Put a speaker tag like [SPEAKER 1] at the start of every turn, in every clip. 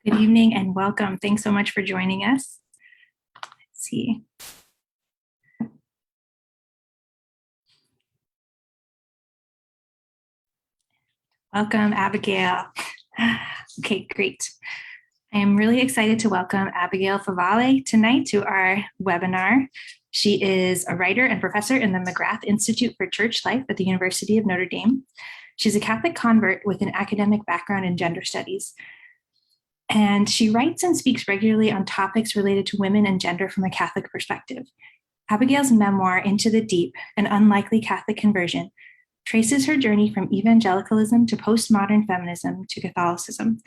[SPEAKER 1] Good evening and welcome. Thanks so much for joining us. Let's see. Welcome, Abigail. Okay, great. I am really excited to welcome Abigail Favale tonight to our webinar. She is a writer and professor in the McGrath Institute for Church Life at the University of Notre Dame. She's a Catholic convert with an academic background in gender studies. And she writes and speaks regularly on topics related to women and gender from a Catholic perspective. Abigail's memoir, Into the Deep, An Unlikely Catholic Conversion, traces her journey from evangelicalism to postmodern feminism to Catholicism.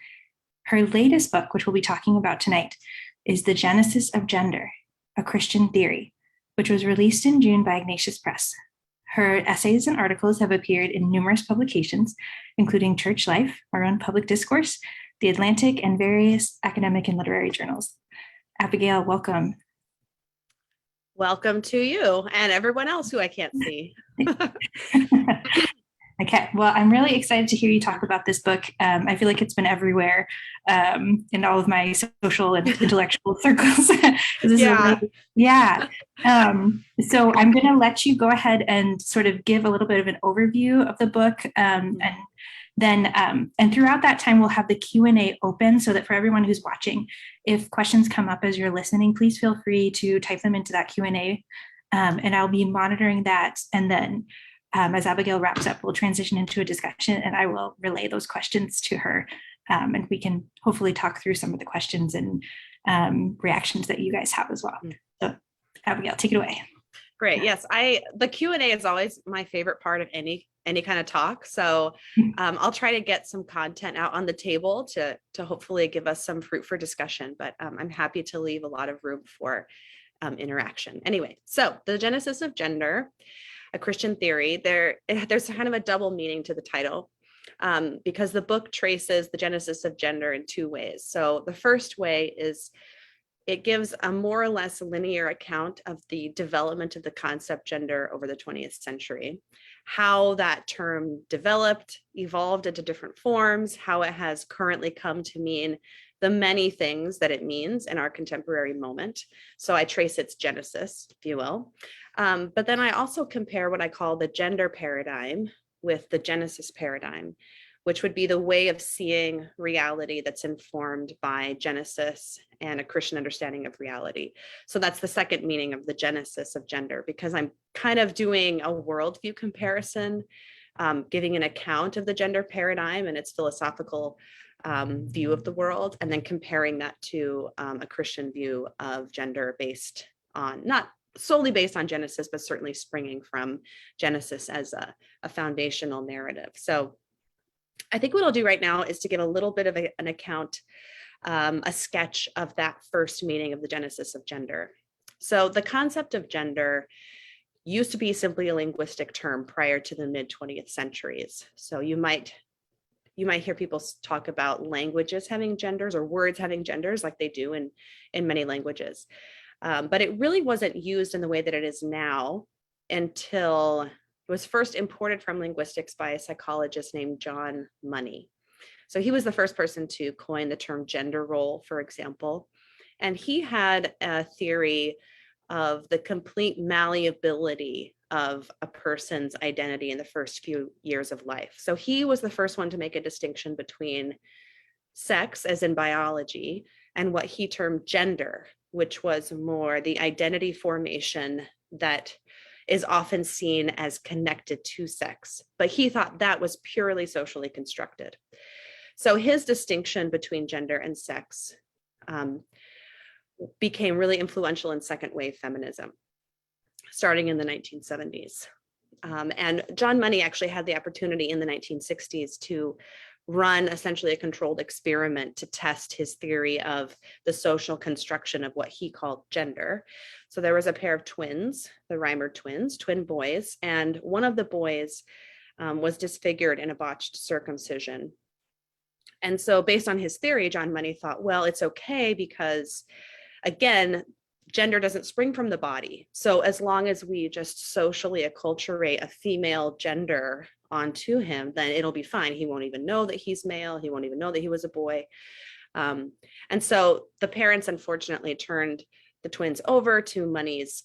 [SPEAKER 1] Her latest book, which we'll be talking about tonight, is The Genesis of Gender, A Christian Theory, which was released in June by Ignatius Press. Her essays and articles have appeared in numerous publications, including Church Life, our own Public Discourse, The Atlantic, and various academic and literary journals. Abigail, welcome.
[SPEAKER 2] Welcome to you and everyone else who I can't see.
[SPEAKER 1] Okay, well, I'm really excited to hear you talk about this book. I feel like it's been everywhere in all of my social and intellectual circles. So I'm going to let you go ahead and sort of give a little bit of an overview of the book, and throughout that time, we'll have the Q&A open so that for everyone who's watching, if questions come up as you're listening, please feel free to type them into that Q&A, and I'll be monitoring that. And then as Abigail wraps up, we'll transition into a discussion and I will relay those questions to her. And we can hopefully talk through some of the questions and reactions that you guys have as well. So Abigail, take it away.
[SPEAKER 2] Great. Yes, the Q&A is always my favorite part of any kind of talk. So I'll try to get some content out on the table to hopefully give us some fruit for discussion, but I'm happy to leave a lot of room for interaction. Anyway, so The Genesis of Gender, A Christian Theory, there's kind of a double meaning to the title because the book traces the genesis of gender in two ways. So the first way is it gives a more or less linear account of the development of the concept gender over the 20th century, how that term developed, evolved into different forms, how it has currently come to mean the many things that it means in our contemporary moment. So I trace its genesis, if you will. But then I also compare what I call the gender paradigm with the Genesis paradigm, which would be the way of seeing reality that's informed by Genesis and a Christian understanding of reality. So that's the second meaning of the Genesis of Gender, because I'm kind of doing a worldview comparison, giving an account of the gender paradigm and its philosophical view of the world, and then comparing that to a Christian view of gender based on, not solely based on Genesis, but certainly springing from Genesis as a foundational narrative. So I think what I'll do right now is to give a little bit of an account, a sketch of that first meaning of the Genesis of gender. So the concept of gender used to be simply a linguistic term prior to the mid-20th centuries. So you might hear people talk about languages having genders or words having genders like they do in many languages. But it really wasn't used in the way that it is now until it was first imported from linguistics by a psychologist named John Money. So he was the first person to coin the term gender role, for example. And he had a theory of the complete malleability of a person's identity in the first few years of life. So he was the first one to make a distinction between sex, as in biology, and what he termed gender, which was more the identity formation that is often seen as connected to sex. But he thought that was purely socially constructed. So his distinction between gender and sex became really influential in second wave feminism, starting in the 1970s. And John Money actually had the opportunity in the 1960s to run essentially a controlled experiment to test his theory of the social construction of what he called gender. So there was a pair of twins, the Reimer twins, twin boys, and one of the boys was disfigured in a botched circumcision. And so based on his theory, John Money thought, well, it's okay because, again, gender doesn't spring from the body. So as long as we just socially acculturate a female gender onto him, then it'll be fine. He won't even know that he's male. He won't even know that he was a boy. And so the parents unfortunately turned the twins over to Money's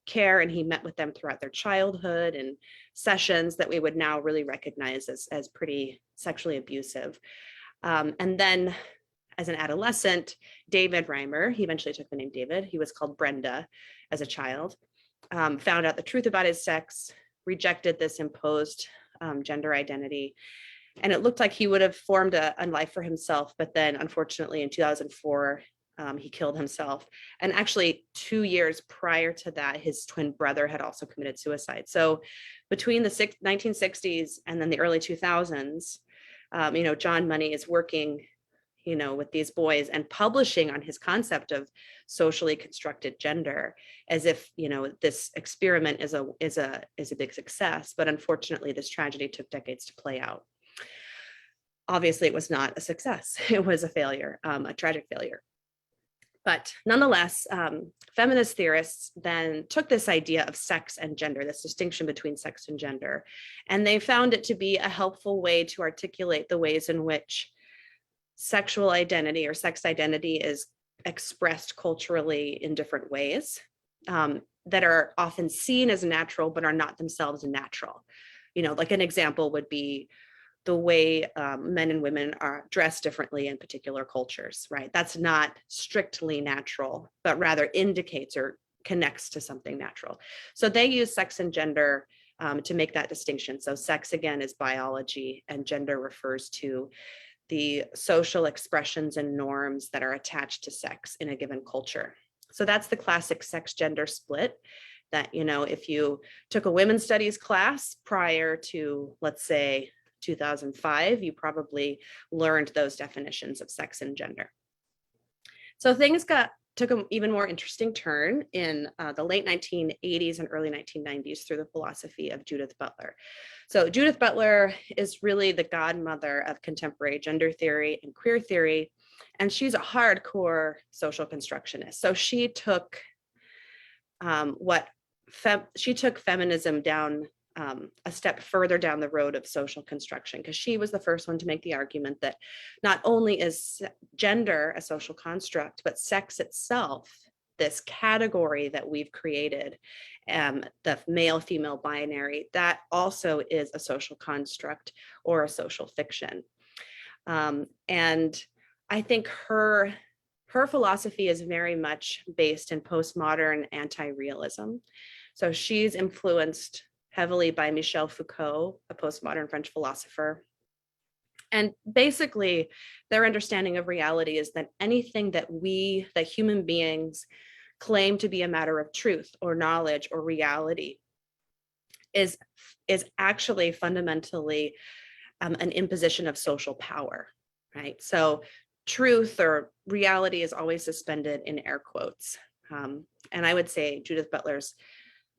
[SPEAKER 2] care, and he met with them throughout their childhood and sessions that we would now really recognize as pretty sexually abusive. And then as an adolescent, David Reimer, he eventually took the name David, he was called Brenda as a child, found out the truth about his sex, rejected this imposed gender identity. And it looked like he would have formed a life for himself. But then unfortunately in 2004, he killed himself. And actually 2 years prior to that, his twin brother had also committed suicide. So between the 1960s and then the early 2000s, John Money is working, with these boys and publishing on his concept of socially constructed gender, as if, this experiment is a big success. But unfortunately, this tragedy took decades to play out. Obviously, it was not a success. It was a failure, a tragic failure. But nonetheless, feminist theorists then took this idea of sex and gender, this distinction between sex and gender, and they found it to be a helpful way to articulate the ways in which sexual identity or sex identity is expressed culturally in different ways that are often seen as natural, but are not themselves natural. Like an example would be the way men and women are dressed differently in particular cultures, right? That's not strictly natural, but rather indicates or connects to something natural. So they use sex and gender to make that distinction. So sex, again, is biology, and gender refers to the social expressions and norms that are attached to sex in a given culture. So that's the classic sex gender split that, if you took a women's studies class prior to, let's say, 2005, you probably learned those definitions of sex and gender. So things took an even more interesting turn in the late 1980s and early 1990s through the philosophy of Judith Butler. So Judith Butler is really the godmother of contemporary gender theory and queer theory, and she's a hardcore social constructionist. So she took feminism down a step further down the road of social construction, because she was the first one to make the argument that not only is gender a social construct, but sex itself, this category that we've created, the male-female binary, that also is a social construct or a social fiction. And I think her philosophy is very much based in postmodern anti-realism. So she's influenced heavily by Michel Foucault, a postmodern French philosopher. And basically, their understanding of reality is that anything that human beings claim to be a matter of truth or knowledge or reality is actually fundamentally an imposition of social power, right? So truth or reality is always suspended in air quotes. And I would say Judith Butler's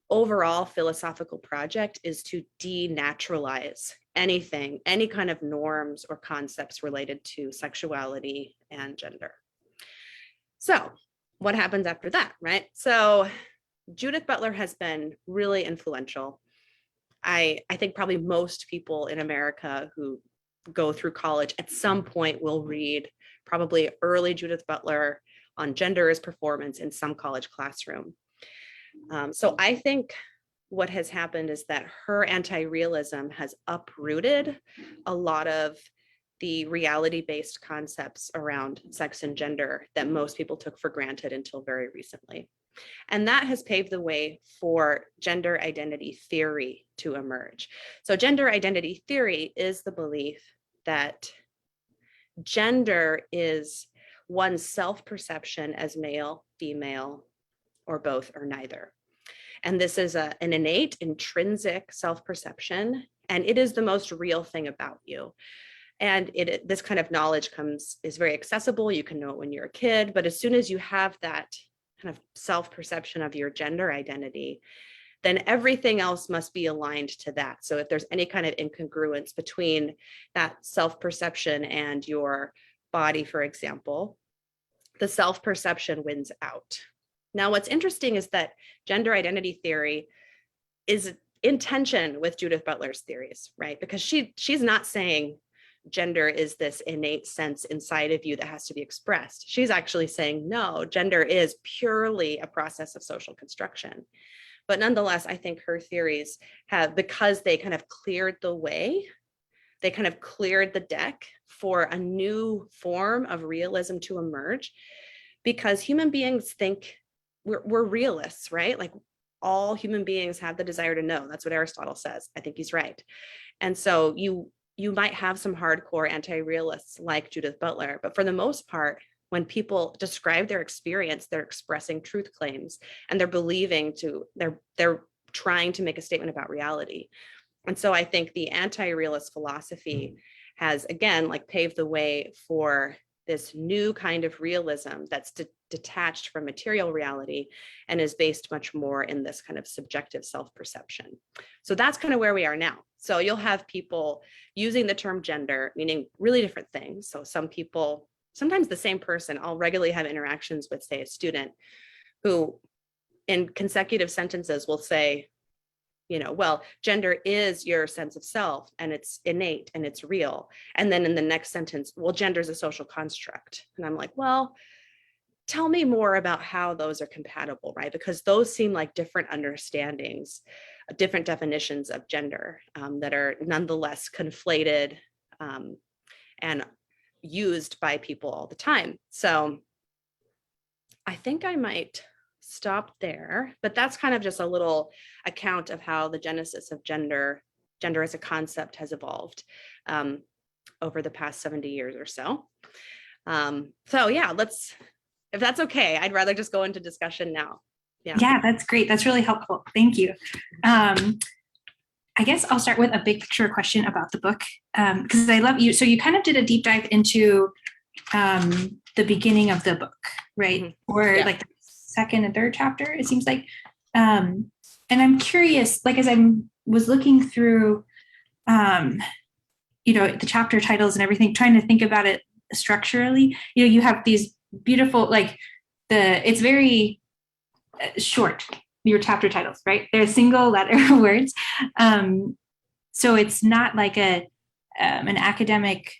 [SPEAKER 2] overall philosophical project is to denaturalize anything, any kind of norms or concepts related to sexuality and gender. So what happens after that, right? So Judith Butler has been really influential. I think probably most people in America who go through college at some point will read probably early Judith Butler on gender as performance in some college classroom. So I think what has happened is that her anti-realism has uprooted a lot of the reality-based concepts around sex and gender that most people took for granted until very recently. And that has paved the way for gender identity theory to emerge. So gender identity theory is the belief that gender is one's self-perception as male, female, or both, or neither. And this is an innate, intrinsic self-perception, and it is the most real thing about you. And this kind of knowledge is very accessible. You can know it when you're a kid, but as soon as you have that kind of self-perception of your gender identity, then everything else must be aligned to that. So if there's any kind of incongruence between that self-perception and your body, for example, the self-perception wins out. Now, what's interesting is that gender identity theory is in tension with Judith Butler's theories, right? Because she's not saying gender is this innate sense inside of you that has to be expressed. She's actually saying, no, gender is purely a process of social construction. But nonetheless, I think her theories have, because they kind of cleared the way, they kind of cleared the deck for a new form of realism to emerge, because human beings think we're realists, right? Like all human beings have the desire to know. That's what Aristotle says. I think he's right. And so you might have some hardcore anti-realists like Judith Butler, but for the most part, when people describe their experience, they're expressing truth claims and they're trying to make a statement about reality. And so I think the anti-realist philosophy has, again, like paved the way for this new kind of realism that's detached from material reality and is based much more in this kind of subjective self-perception. So that's kind of where we are now. So you'll have people using the term gender, meaning really different things. So some people, sometimes the same person, I'll regularly have interactions with, say, a student who in consecutive sentences will say, well, gender is your sense of self and it's innate and it's real. And then in the next sentence, well, gender is a social construct. And I'm like, well, tell me more about how those are compatible, right? Because those seem like different understandings, different definitions of gender that are nonetheless conflated and used by people all the time. So I think I might stop there, but that's kind of just a little account of how the genesis of gender as a concept has evolved over the past 70 years or so. So yeah, if that's okay, I'd rather just go into discussion now.
[SPEAKER 1] Yeah, that's great. That's really helpful. Thank you. I guess I'll start with a big picture question about the book, because I love you. So you kind of did a deep dive into the beginning of the book, right? Mm-hmm. Or like the second and third chapter, it seems like. And I'm curious, like as I was looking through, the chapter titles and everything, trying to think about it structurally, you have these beautiful, like it's very short, your chapter titles, right? They're single letter words. So it's not like an academic,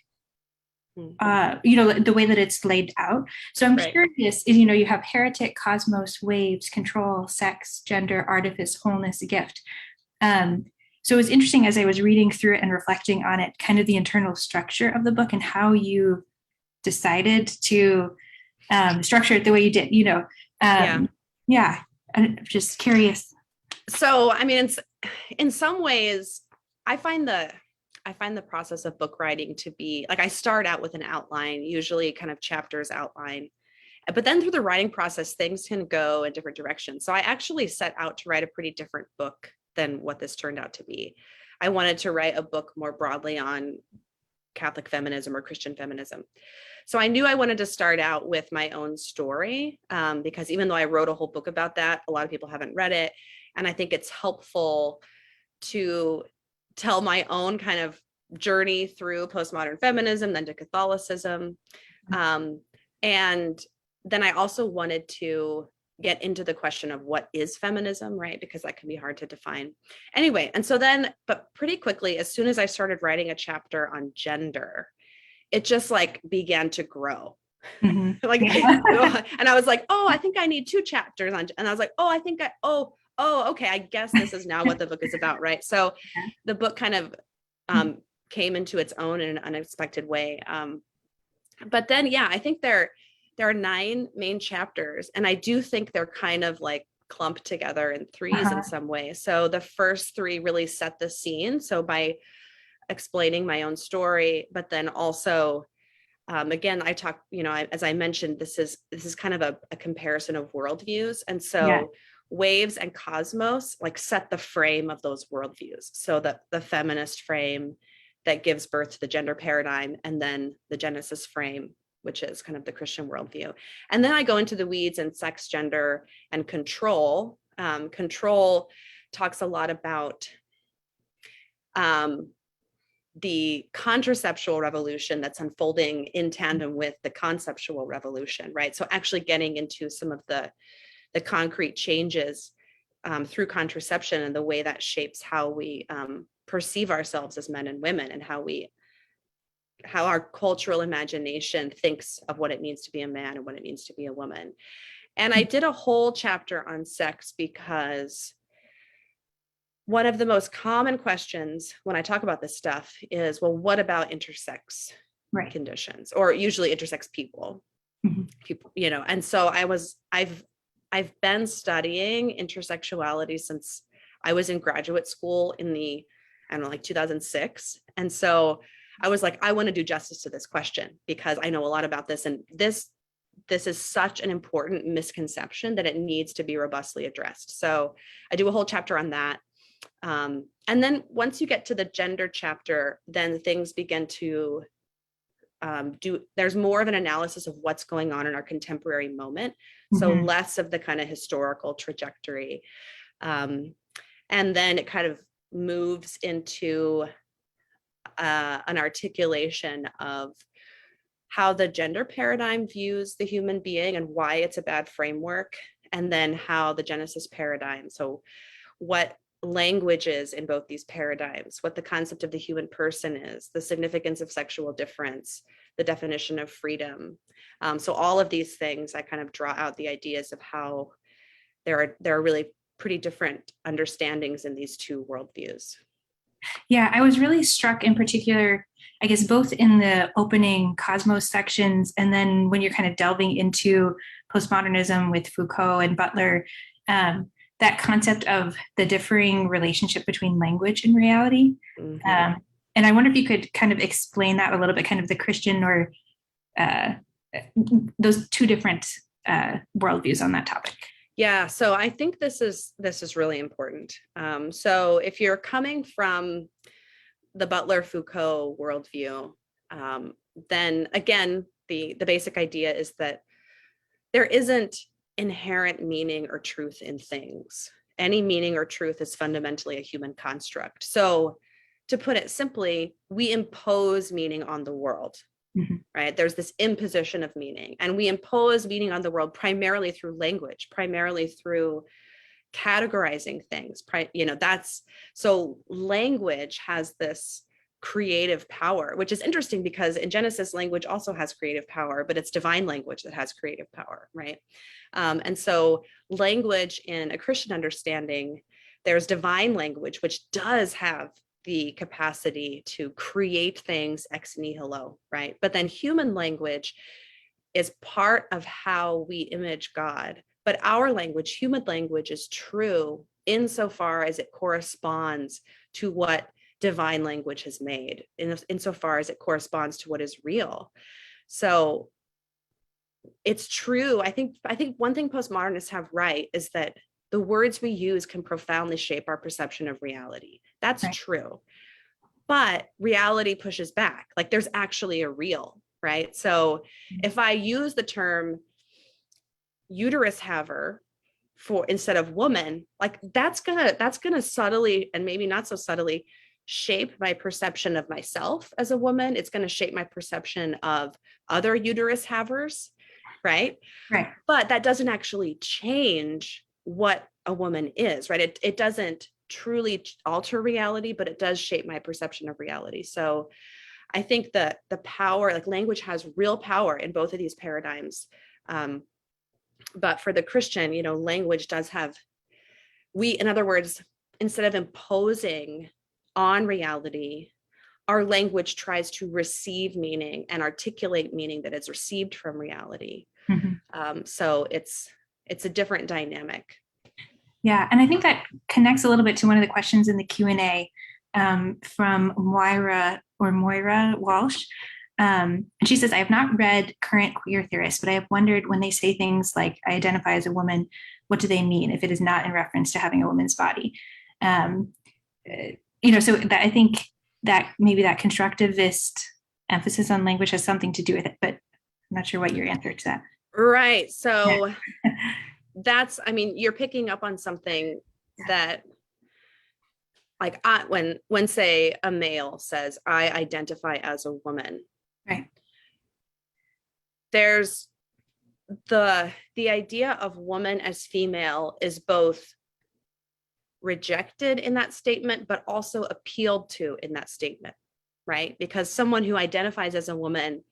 [SPEAKER 1] the way that it's laid out. So I'm curious, is, you have heretic, cosmos, waves, control, sex, gender, artifice, wholeness, gift. So it was interesting as I was reading through it and reflecting on it, kind of the internal structure of the book and how you decided to structure it the way you did, Yeah, I'm just curious.
[SPEAKER 2] So, I mean, in some ways, I find the process of book writing to be like, I start out with an outline, usually kind of chapters outline, but then through the writing process, things can go in different directions. So I actually set out to write a pretty different book than what this turned out to be. I wanted to write a book more broadly on Catholic feminism or Christian feminism. So I knew I wanted to start out with my own story, because even though I wrote a whole book about that, a lot of people haven't read it. And I think it's helpful to tell my own kind of journey through postmodern feminism, then to Catholicism. And then I also wanted to get into the question of what is feminism, right? Because that can be hard to define. Anyway, and so then, but pretty quickly, as soon as I started writing a chapter on gender, it just like began to grow. Mm-hmm. And I was like, oh, I think I need 2 chapters on, and I was like, okay, I guess this is now what the book is about, right? So the book kind of came into its own in an unexpected way. But then, I think there are 9 main chapters, and I do think they're kind of like clumped together in threes in some way. So the first 3 really set the scene. So by explaining my own story, but then also, again, I talk, as I mentioned, this is kind of a comparison of worldviews. And so waves and cosmos like set the frame of those worldviews. So the feminist frame that gives birth to the gender paradigm, and then the Genesis frame, which is kind of the Christian worldview. And then I go into the weeds and sex, gender, and control. Control talks a lot about the contraceptual revolution that's unfolding in tandem with the conceptual revolution, right? So actually getting into some of the concrete changes through contraception and the way that shapes how we perceive ourselves as men and women, and how we our cultural imagination thinks of what it means to be a man and what it means to be a woman. And I did a whole chapter on sex because one of the most common questions when I talk about this stuff is, well, what about intersex conditions, or usually intersex people? People, and so I've been studying intersexuality since I was in graduate school in the, I don't know, like 2006. And so I was like, I want to do justice to this question because I know a lot about this. And this is such an important misconception that it needs to be robustly addressed. So I do a whole chapter on that. And then once you get to the gender chapter, then things begin to there's more of an analysis of what's going on in our contemporary moment. So less of the kind of historical trajectory. And then it kind of moves into an articulation of how the gender paradigm views the human being and why it's a bad framework. And then how the Genesis paradigm, so what language is in both these paradigms, what the concept of the human person is, the significance of sexual difference, the definition of freedom. So all of these things, I kind of draw out the ideas of how there are really pretty different understandings in these two worldviews.
[SPEAKER 1] Yeah, I was really struck in particular, I guess, both in the opening Cosmos sections and then when you're kind of delving into postmodernism with Foucault and Butler, that concept of the differing relationship between language and reality. And I wonder if you could kind of explain that a little bit, kind of the Christian or those two different worldviews on that topic.
[SPEAKER 2] Yeah, so I think this is really important. So if you're coming from the Butler-Foucault worldview, then again, the basic idea is that there isn't inherent meaning or truth in things. Any meaning or truth is fundamentally a human construct. So to put it simply, we impose meaning on the world. Right? There's this imposition of meaning, and we impose meaning on the world primarily through language, primarily through categorizing things. So language has this creative power, which is interesting because in Genesis, language also has creative power, but it's divine language that has creative power, right? And so language in a Christian understanding, there's divine language, which does have the capacity to create things ex nihilo, right? But then human language is part of how we image God. But our language, human language, is true insofar as it corresponds to what divine language has made, insofar as it corresponds to what is real. So it's true. I think one thing postmodernists have right is that the words we use can profoundly shape our perception of reality. That's true. But reality pushes back. Like there's actually a real, right? So if I use the term uterus haver for instead of woman, like that's gonna subtly and maybe not so subtly shape my perception of myself as a woman. It's going to shape my perception of other uterus havers, right?
[SPEAKER 1] Right.
[SPEAKER 2] But that doesn't actually change what a woman is, right? It doesn't truly alter reality, but it does shape my perception of reality. So I think that the power, like language has real power in both of these paradigms. But for the Christian, language does have, in other words, instead of imposing on reality, our language tries to receive meaning and articulate meaning that is received from reality. So it's a different dynamic.
[SPEAKER 1] Yeah, and I think that connects a little bit to one of the questions in the Q&A from Moira Walsh. And she says, I have not read current queer theorists, but I have wondered when they say things like, I identify as a woman, what do they mean if it is not in reference to having a woman's body? So that I think that maybe that constructivist emphasis on language has something to do with it, but I'm not sure what your answer to that.
[SPEAKER 2] Right. So you're picking up on something that, like, when say a male says, I identify as a woman,
[SPEAKER 1] right?
[SPEAKER 2] There's the idea of woman as female is both rejected in that statement, but also appealed to in that statement, right? Because someone who identifies as a woman,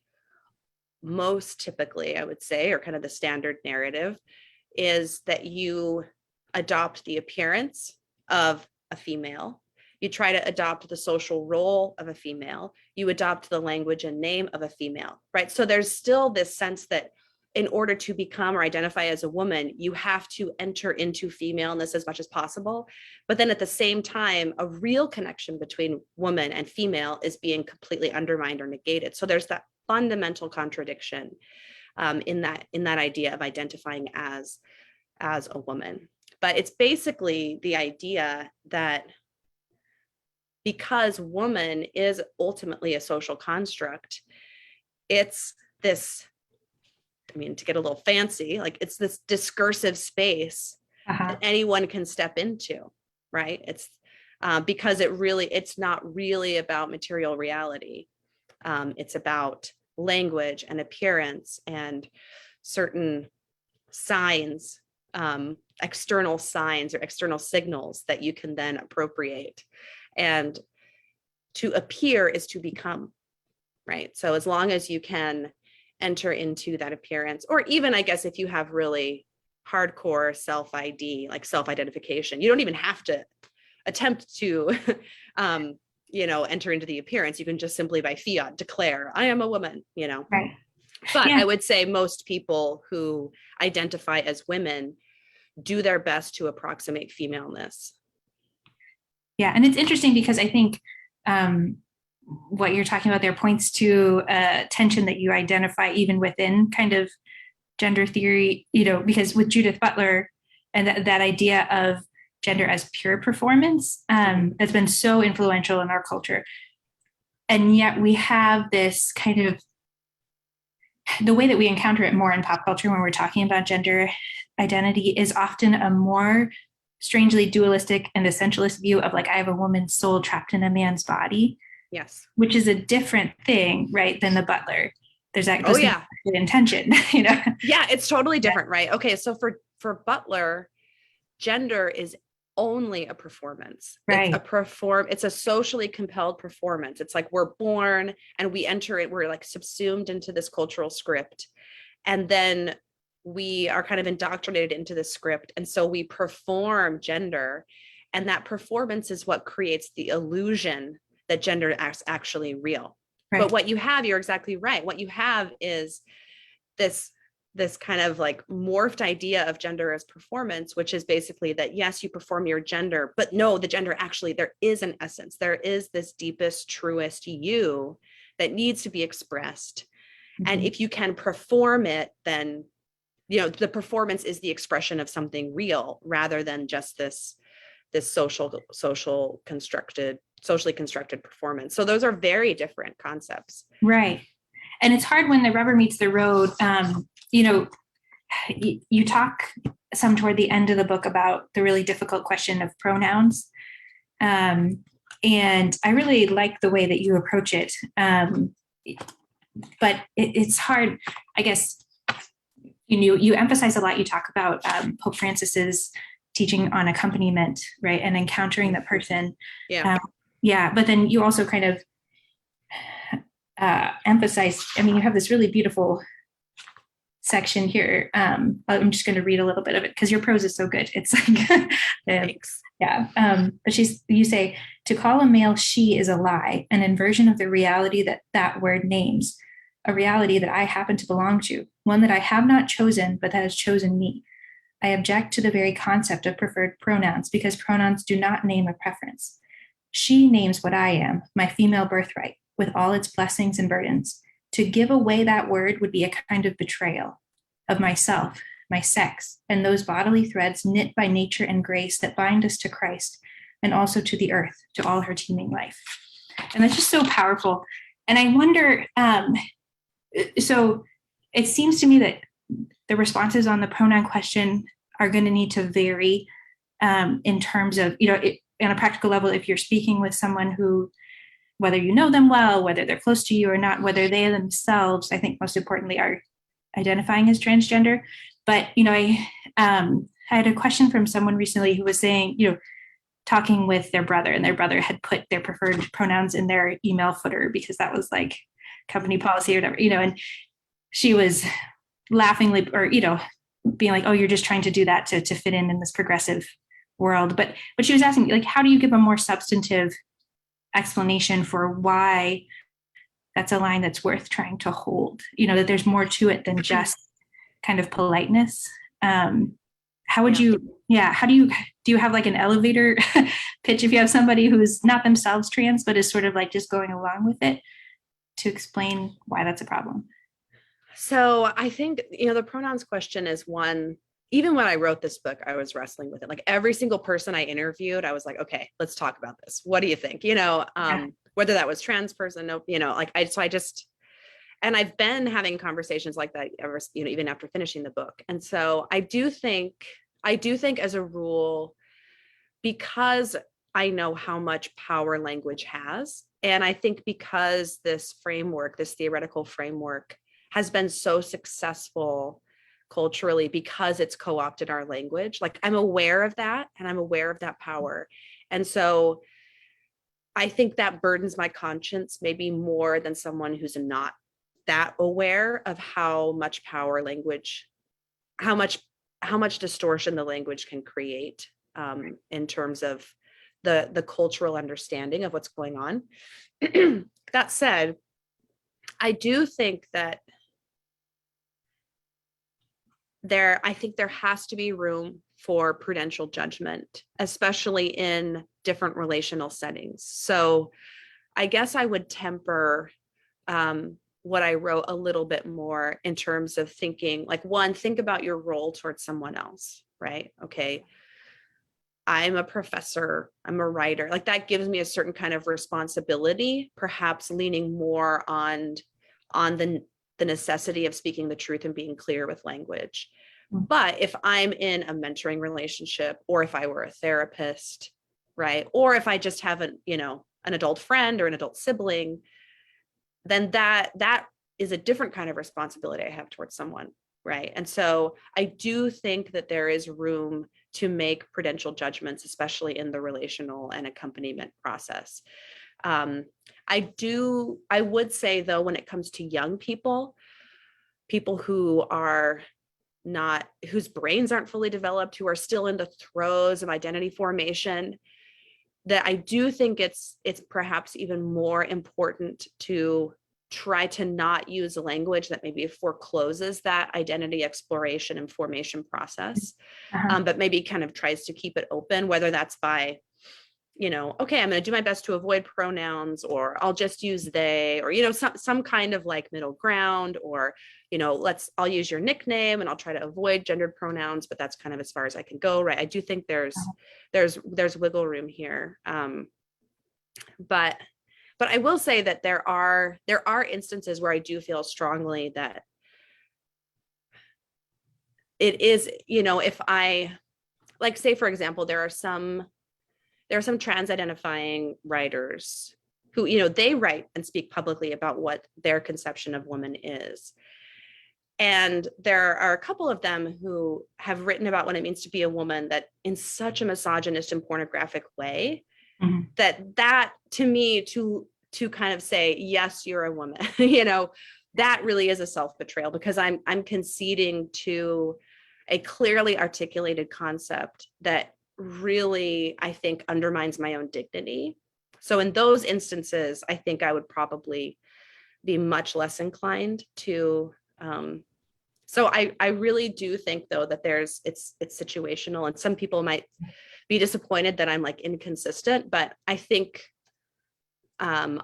[SPEAKER 2] most typically, I would say, or kind of the standard narrative, is that you adopt the appearance of a female. You try to adopt the social role of a female. You adopt the language and name of a female, right? So there's still this sense that in order to become or identify as a woman, you have to enter into femaleness as much as possible. But then at the same time, a real connection between woman and female is being completely undermined or negated. So there's that fundamental contradiction in that idea of identifying as a woman. But it's basically the idea that because woman is ultimately a social construct, it's this, I mean, to get a little fancy, like it's this discursive space that anyone can step into, right? It's because it's not really about material reality. It's about language and appearance and certain signs, external signs or external signals that you can then appropriate. And to appear is to become, right? So as long as you can enter into that appearance, or even, I guess, if you have really hardcore self-ID, like self-identification, you don't even have to attempt to, enter into the appearance. You can just simply by fiat declare, I am a woman,
[SPEAKER 1] Right.
[SPEAKER 2] But
[SPEAKER 1] Yeah.
[SPEAKER 2] I would say most people who identify as women do their best to approximate femaleness.
[SPEAKER 1] Yeah. And it's interesting because I think what you're talking about there points to a tension that you identify even within kind of gender theory, because with Judith Butler and that idea of gender as pure performance has been so influential in our culture. And yet we have this kind of, the way that we encounter it more in pop culture when we're talking about gender identity is often a more strangely dualistic and essentialist view of like, I have a woman's soul trapped in a man's body.
[SPEAKER 2] Yes.
[SPEAKER 1] Which is a different thing, right, than the butler. There's that intention,
[SPEAKER 2] Yeah, it's totally different, right? Okay, so for Butler, gender is only a performance.
[SPEAKER 1] Right.
[SPEAKER 2] It's a socially compelled performance. It's like we're born and we enter it, we're like subsumed into this cultural script. And then we are kind of indoctrinated into the script. And so we perform gender. And that performance is what creates the illusion that gender is actually real. Right. But what you have, you're exactly right. What you have is this kind of like morphed idea of gender as performance, which is basically that, yes, you perform your gender, but no, the gender actually, there is an essence. There is this deepest, truest you that needs to be expressed. Mm-hmm. And if you can perform it, then, the performance is the expression of something real rather than just this socially constructed performance. So those are very different concepts.
[SPEAKER 1] Right. And it's hard when the rubber meets the road. You talk some toward the end of the book about the really difficult question of pronouns. And I really like the way that you approach it. But it's hard, I guess, you emphasize a lot. You talk about Pope Francis's teaching on accompaniment, right? And encountering the person.
[SPEAKER 2] Yeah.
[SPEAKER 1] But then you also kind of emphasize, you have this really beautiful section here. I'm just going to read a little bit of it because your prose is so good. It's like,
[SPEAKER 2] thanks.
[SPEAKER 1] Yeah. But you say, to call a male she is a lie, an inversion of the reality that word names, a reality that I happen to belong to, one that I have not chosen, but that has chosen me. I object to the very concept of preferred pronouns because pronouns do not name a preference. She names what I am, my female birthright, with all its blessings and burdens. To give away that word would be a kind of betrayal of myself, my sex, and those bodily threads knit by nature and grace that bind us to Christ and also to the earth, to all her teeming life. And that's just so powerful. And I wonder, so it seems to me that the responses on the pronoun question are going to need to vary in terms of, on a practical level, if you're speaking with someone who, whether you know them well, whether they're close to you or not, whether they themselves, I think most importantly, are identifying as transgender. But, I had a question from someone recently who was saying, talking with their brother, and their brother had put their preferred pronouns in their email footer because that was like company policy or whatever, and she was laughingly, or, being like, oh, you're just trying to do that to fit in this progressive world. But she was asking, like, how do you give a more substantive explanation for why that's a line that's worth trying to hold, that there's more to it than just kind of politeness. How would do you have like an elevator pitch if you have somebody who's not themselves trans, but is sort of like just going along with it to explain why that's a problem?
[SPEAKER 2] So I think, the pronouns question is one. Even when I wrote this book, I was wrestling with it. Like every single person I interviewed, I was like, okay, let's talk about this. What do you think? Whether that was trans person, and I've been having conversations like that ever, even after finishing the book. And so I do think as a rule, because I know how much power language has, and I think because this theoretical framework has been so successful culturally because it's co-opted our language. Like I'm aware of that, and I'm aware of that power. And so I think that burdens my conscience maybe more than someone who's not that aware of how much power language, how much distortion the language can create in terms of the cultural understanding of what's going on. That said, I do think that I think there has to be room for prudential judgment, especially in different relational settings. So I guess I would temper what I wrote a little bit more in terms of thinking, like, one, think about your role towards someone else, right? Okay, I'm a professor, I'm a writer, like that gives me a certain kind of responsibility, perhaps leaning more on the necessity of speaking the truth and being clear with language. But if I'm in a mentoring relationship, or if I were a therapist, right, or if I just have an adult friend or an adult sibling, then that is a different kind of responsibility I have towards someone, right? And so I do think that there is room to make prudential judgments, especially in the relational and accompaniment process. I would say, though, when it comes to young people who are not, whose brains aren't fully developed, who are still in the throes of identity formation, that I do think it's perhaps even more important to try to not use a language that maybe forecloses that identity exploration and formation process, but maybe kind of tries to keep it open, whether that's by, okay, I'm going to do my best to avoid pronouns, or I'll just use they, or, some kind of like middle ground, or, I'll use your nickname and I'll try to avoid gendered pronouns, but that's kind of as far as I can go, right? I do think there's wiggle room here. But I will say that there are instances where I do feel strongly that it is, if I, like, say, for example, there are some trans identifying writers who, they write and speak publicly about what their conception of woman is. And there are a couple of them who have written about what it means to be a woman that in such a misogynist and pornographic way, that to me, to kind of say, yes, you're a woman, that really is a self-betrayal, because I'm conceding to a clearly articulated concept that really, I think, undermines my own dignity. So in those instances, I think I would probably be much less inclined to. So I really do think, though, that it's situational, and some people might be disappointed that I'm like inconsistent, but I think I'm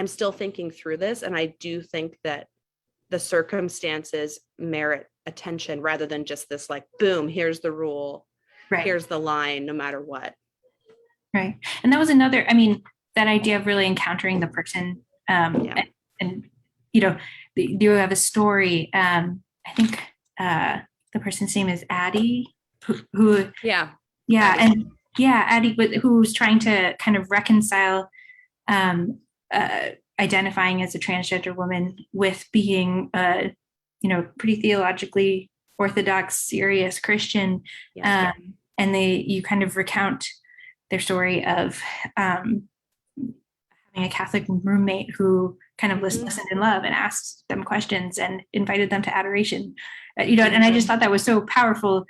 [SPEAKER 2] still thinking through this, and I do think that the circumstances merit attention rather than just this like, boom, here's the rule, right, here's the line, no matter what.
[SPEAKER 1] Right. And that was another, that idea of really encountering the person, and you have a story, I think the person's name is Addie, who Addie, who's trying to kind of reconcile identifying as a transgender woman with being a pretty theologically orthodox, serious Christian. And you kind of recount their story of having a Catholic roommate who kind of listened in love and asked them questions and invited them to adoration. And I just thought that was so powerful.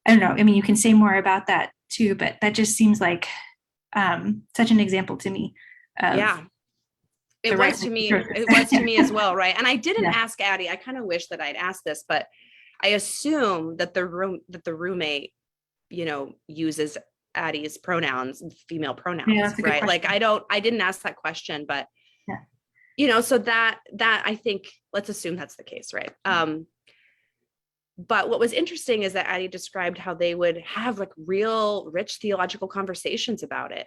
[SPEAKER 1] I don't know. I mean, you can say more about that too, but that just seems like such an example to me.
[SPEAKER 2] It was to me. It was to me as well, right? And I didn't ask Addie. I kind of wish that I'd asked this, but I assume that the roommate, uses Addie's pronouns, female pronouns, right? Like I didn't ask that question, but so that I think, let's assume that's the case, right? But what was interesting is that Addie described how they would have like real rich theological conversations about it.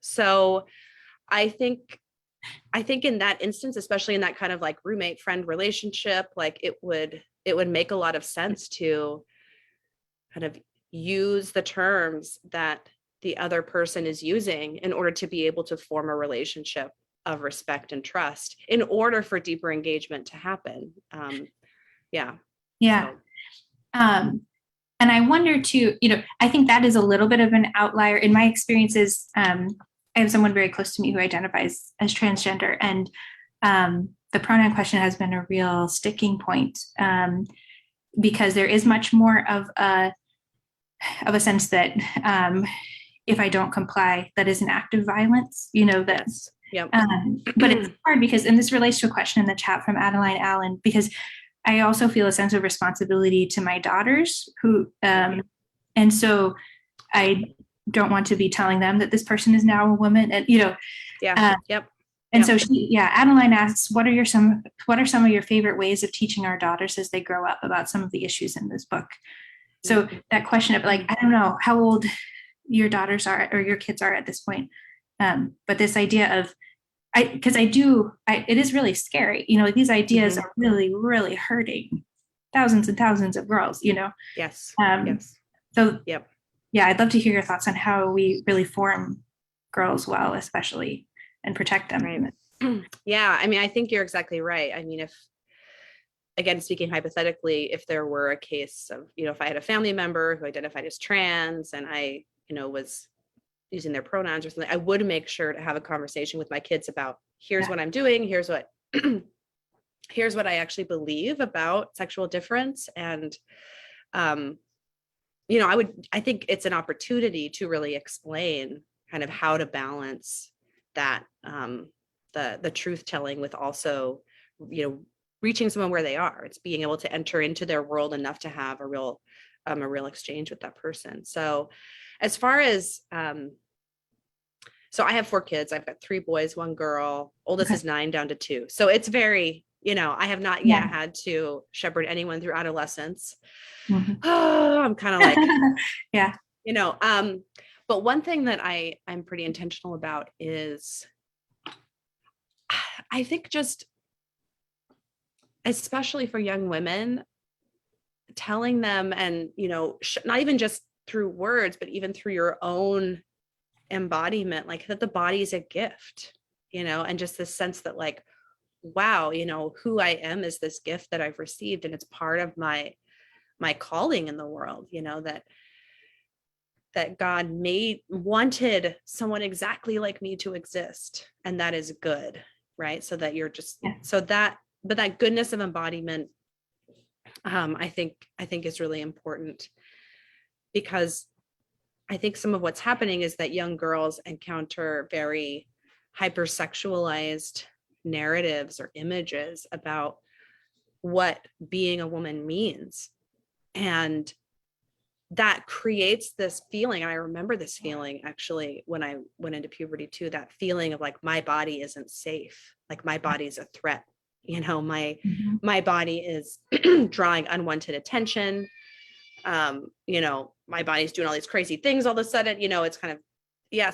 [SPEAKER 2] So I think in that instance, especially in that kind of like roommate friend relationship, like it would make a lot of sense to kind of use the terms that the other person is using in order to be able to form a relationship of respect and trust in order for deeper engagement to happen.
[SPEAKER 1] And I wonder too, I think that is a little bit of an outlier in my experiences. I have someone very close to me who identifies as transgender, and the pronoun question has been a real sticking point because there is much more of a sense that if I don't comply, that is an act of violence, that's, but it's hard because, and this relates to a question in the chat from Adeline Allen, because I also feel a sense of responsibility to my daughters who, and so I don't want to be telling them that this person is now a woman, and And so Adeline asks, what are some of your favorite ways of teaching our daughters as they grow up about some of the issues in this book? So that question of like, I don't know how old your daughters are or your kids are at this point, but this idea of, it is really scary, like these ideas are really, really hurting thousands and thousands of girls,
[SPEAKER 2] Yes.
[SPEAKER 1] So I'd love to hear your thoughts on how we really form girls well, especially, and protect them.
[SPEAKER 2] Right. Yeah, I mean, I think you're exactly right. I mean, again, speaking hypothetically, if there were a case of, if I had a family member who identified as trans and I, was using their pronouns or something, I would make sure to have a conversation with my kids about, here's what I'm doing, here's what I actually believe about sexual difference. And, I think it's an opportunity to really explain kind of how to balance that, the truth telling with also, reaching someone where they are. It's being able to enter into their world enough to have a real exchange with that person. So as far as, so I have 4 kids. I've got 3 boys, 1 girl. Oldest is 9 down to 2. So it's very, I have not yet had to shepherd anyone through adolescence. I'm kind of like, but one thing that I'm pretty intentional about is, I think just, especially for young women, telling them and, not even just through words, but even through your own embodiment, like that the body is a gift, and just this sense that like, wow, who I am is this gift that I've received. And it's part of my calling in the world, that God wanted someone exactly like me to exist. And that is good. Right. So that you're just, but that goodness of embodiment, I think is really important, because I think some of what's happening is that young girls encounter very hypersexualized narratives or images about what being a woman means. And that creates this feeling. I remember this feeling actually when I went into puberty too, that feeling of like, my body isn't safe. Like my body's a threat. My body is drawing unwanted attention. My body's doing all these crazy things all of a sudden, it's kind of,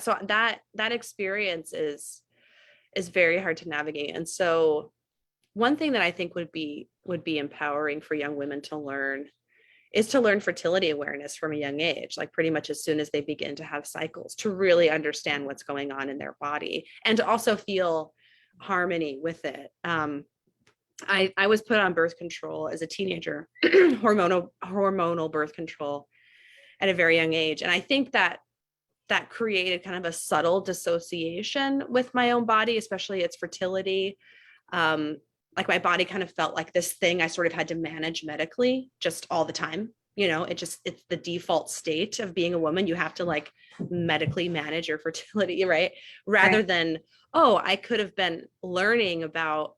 [SPEAKER 2] so that experience is very hard to navigate. And so one thing that I think would be empowering for young women to learn is to learn fertility awareness from a young age, like pretty much as soon as they begin to have cycles, to really understand what's going on in their body and to also feel harmony with it. I was put on birth control as a teenager, hormonal birth control at a very young age. And I think that that created kind of a subtle dissociation with my own body, especially its fertility. Like my body kind of felt like this thing I sort of had to manage medically just all the time. It's the default state of being a woman. You have to like medically manage your fertility, right? Rather than, oh, I could have been learning about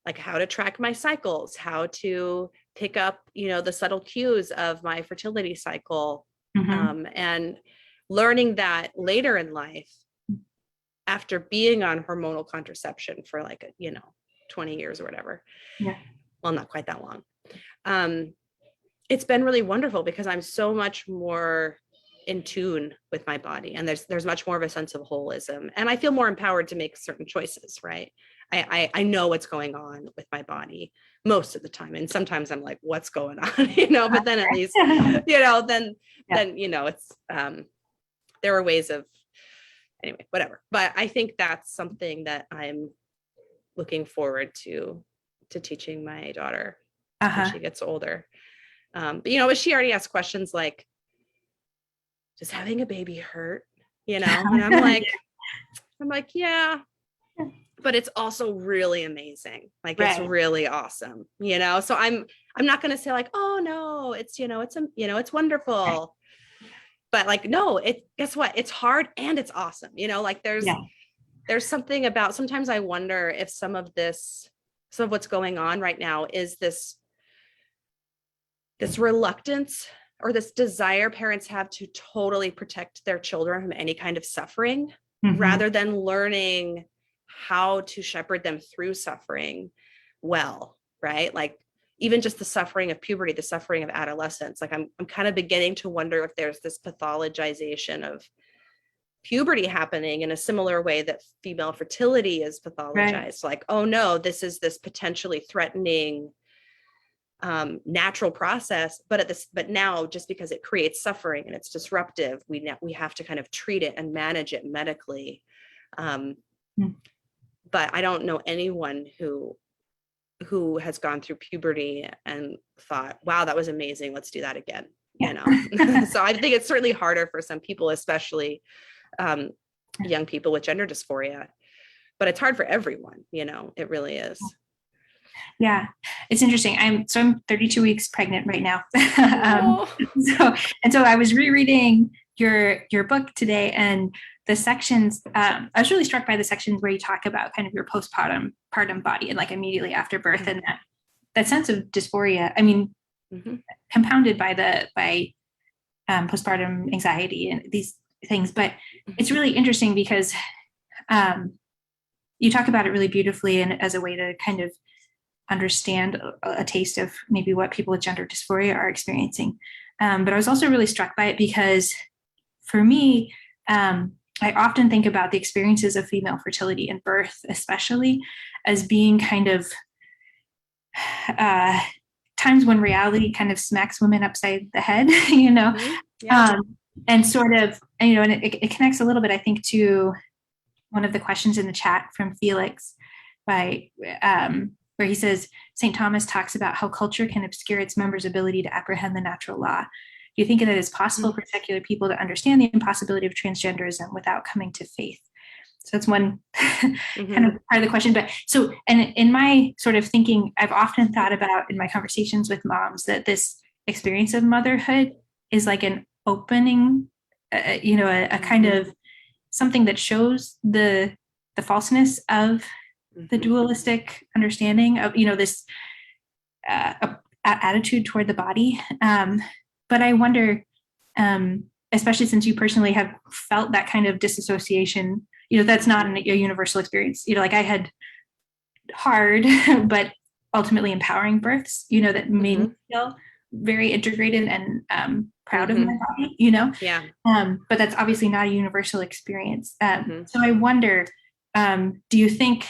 [SPEAKER 2] like how to track my cycles, how to pick up, the subtle cues of my fertility cycle. And learning that later in life, after being on hormonal contraception for like, 20 years or whatever.
[SPEAKER 1] Yeah.
[SPEAKER 2] Well, not quite that long. It's been really wonderful because I'm so much more in tune with my body, and there's much more of a sense of holism, and I feel more empowered to make certain choices, right? I know what's going on with my body most of the time. And sometimes I'm like, what's going on? But then at least, then it's, there are ways of, anyway, whatever. But I think that's something that I'm looking forward to teaching my daughter when she gets older. But she already asked questions like, does having a baby hurt? And I'm like, yeah, but it's also really amazing. Like, it's really awesome, so I'm not going to say like, oh no, it's, it's wonderful. But like, no, guess what? It's hard and it's awesome. Like there's something about, sometimes I wonder if some of what's going on right now is this reluctance or this desire parents have to totally protect their children from any kind of suffering, rather than learning how to shepherd them through suffering well, right? Like even just the suffering of puberty, the suffering of adolescence. Like I'm kind of beginning to wonder if there's this pathologization of puberty happening in a similar way that female fertility is pathologized. Like, oh no, this is this potentially threatening natural process, but now just because it creates suffering and it's disruptive, we have to kind of treat it and manage it medically. But I don't know anyone who has gone through puberty and thought, wow, that was amazing, let's do that again. So I think it's certainly harder for some people, especially young people with gender dysphoria, but it's hard for everyone. It really is.
[SPEAKER 1] Yeah, it's interesting. I'm 32 weeks pregnant right now. So I was rereading your book today, and the sections, I was really struck by the sections where you talk about kind of your postpartum body and like immediately after birth, and that sense of dysphoria. I mean, compounded by postpartum anxiety and these things. But it's really interesting because you talk about it really beautifully, and as a way to kind of understand a taste of maybe what people with gender dysphoria are experiencing. But I was also really struck by it because for me, I often think about the experiences of female fertility and birth, especially, as being kind of times when reality kind of smacks women upside the head, and sort of, and it connects a little bit, I think, to one of the questions in the chat from Felix where he says, St. Thomas talks about how culture can obscure its members' ability to apprehend the natural law. Do you think that it's possible for secular people to understand the impossibility of transgenderism without coming to faith? So that's one kind of part of the question. But so, and in my sort of thinking, I've often thought about in my conversations with moms that this experience of motherhood is like an opening, a kind of something that shows the falseness of the dualistic understanding of, this attitude toward the body. But I wonder, especially since you personally have felt that kind of disassociation, that's not a universal experience. Like I had hard, but ultimately empowering births, that made me feel very integrated and proud of my body,
[SPEAKER 2] Yeah.
[SPEAKER 1] But that's obviously not a universal experience. So I wonder, do you think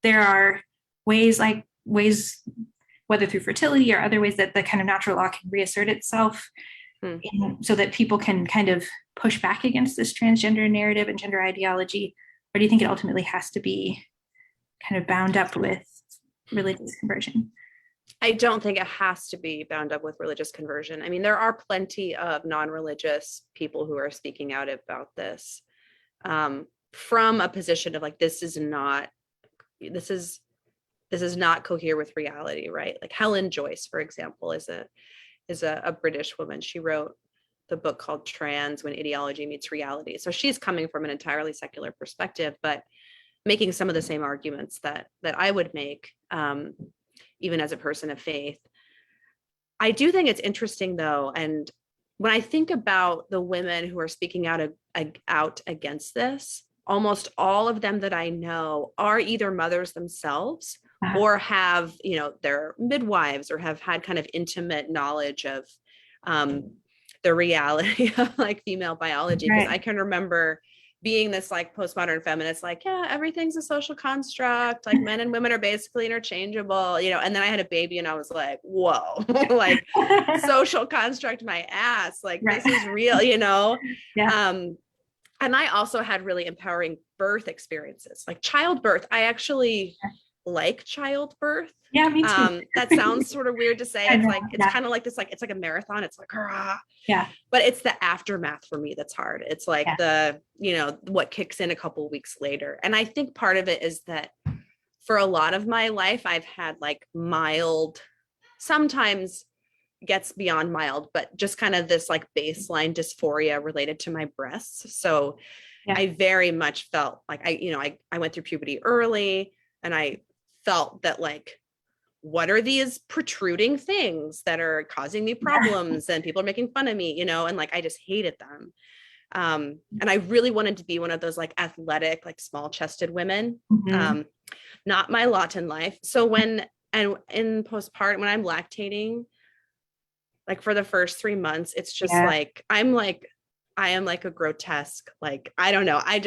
[SPEAKER 1] there are ways, whether through fertility or other ways, that the kind of natural law can reassert itself so that people can kind of push back against this transgender narrative and gender ideology? Or do you think it ultimately has to be kind of bound up with religious conversion?
[SPEAKER 2] I don't think it has to be bound up with religious conversion. I mean, there are plenty of non-religious people who are speaking out about this from a position of like, this is not cohere with reality, right? Like Helen Joyce, for example, is a British woman. She wrote the book called Trans: When Ideology Meets Reality. So she's coming from an entirely secular perspective, but making some of the same arguments that I would make, even as a person of faith. I do think it's interesting though, and when I think about the women who are speaking out against this, almost all of them that I know are either mothers themselves or have, they're midwives or have had kind of intimate knowledge of the reality of like female biology. Because I can remember being this like postmodern feminist, like, yeah, everything's a social construct, like men and women are basically interchangeable, and then I had a baby and I was like, whoa, like social construct my ass, like this is real, and I also had really empowering birth experiences, like childbirth. I actually like childbirth.
[SPEAKER 1] Yeah, me too.
[SPEAKER 2] That sounds sort of weird to say. It's like, it's kind of like this, like, it's like a marathon. It's like, hurrah.
[SPEAKER 1] Yeah.
[SPEAKER 2] But it's the aftermath for me that's hard. It's like what kicks in a couple of weeks later. And I think part of it is that for a lot of my life, I've had like mild, sometimes gets beyond mild, but just kind of this like baseline dysphoria related to my breasts. So I very much felt like I went through puberty early, and I felt that like, what are these protruding things that are causing me problems and people are making fun of me, and like, I just hated them. And I really wanted to be one of those like athletic, like small chested women. Not my lot in life. So in postpartum, when I'm lactating, like for the first 3 months, it's just like, I am like a grotesque, like, I don't know. I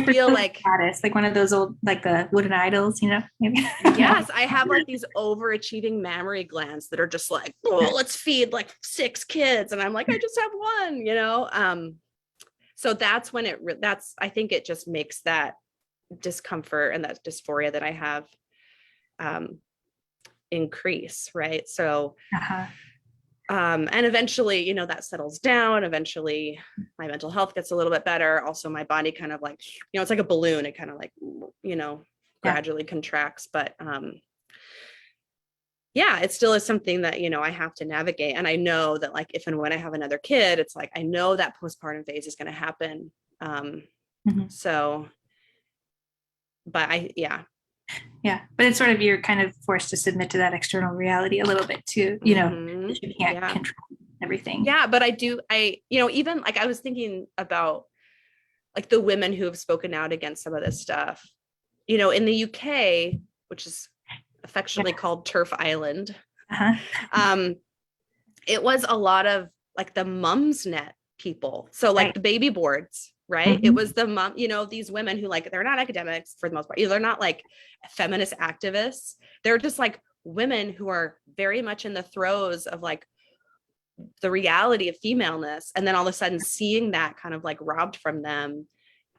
[SPEAKER 2] feel like
[SPEAKER 1] goddess, like one of those old, like the wooden idols, maybe.
[SPEAKER 2] Yes, I have like these overachieving mammary glands that are just like, oh, let's feed like 6 kids, and I'm like, I just have one, so that's when I think it just makes that discomfort and that dysphoria that I have increase, right? So and eventually, that settles down. Eventually my mental health gets a little bit better. Also, my body kind of like, it's like a balloon. It kind of like, gradually contracts, but it still is something that, I have to navigate. And I know that like, if and when I have another kid, it's like, I know that postpartum phase is going to happen. So, but
[SPEAKER 1] but it's sort of, you're kind of forced to submit to that external reality a little bit too, you can't control everything.
[SPEAKER 2] Yeah, but even like, I was thinking about like the women who have spoken out against some of this stuff, in the UK, which is affectionately called Turf Island. It was a lot of like the Mumsnet people. So like the baby boards, right? It was the mom, these women who like, they're not academics for the most part. They're not like feminist activists. They're just like women who are very much in the throes of like the reality of femaleness. And then all of a sudden seeing that kind of like robbed from them